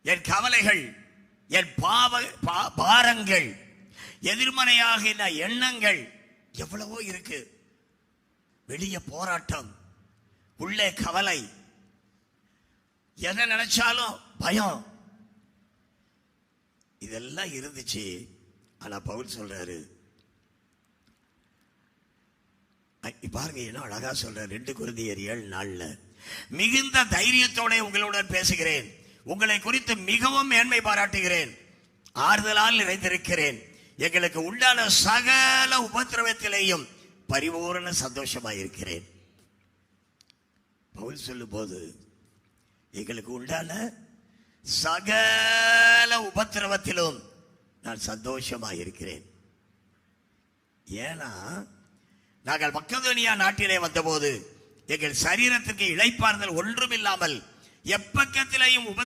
என் கவலைகள், என் பாரங்கள், எதிர்மறையாக எண்ணங்கள் எவ்வளவோ இருக்கு. வெளிய போராட்டம், உள்ளே கவலை, எதை நினைச்சாலும் பயம், இதெல்லாம் இருந்துச்சு. ஆனா பவுல் சொல்றாரு, பாருங்க என்ன அழகா சொல்ற. 2 கொரிந்தியர் 7:4 மிகுந்த தைரியத்தோட உங்களுடன் பேசுகிறேன், உங்களை குறித்து மிகவும் மேன்மை பாராட்டுகிறேன், ஆறுதலால் நிறைந்திருக்கிறேன், எங்களுக்கு உண்டான சகல உபத்திரவத்திலேயும் பரிபூரண சந்தோஷமாயிருக்கிறேன். பவுல் சொல்லும் போது எங்களுக்கு உண்டான சகல உபத்திரவத்திலும் நான் சந்தோஷமாயிருக்கிறேன். ஏன்னா நாங்கள் மக்கதோனியா நாட்டிலே வந்தபோது எங்கள் சரீரத்திற்கு இளைப்பாறுதல் ஒன்றும் இல்லாமல் எப்பக்கத்திலேயும்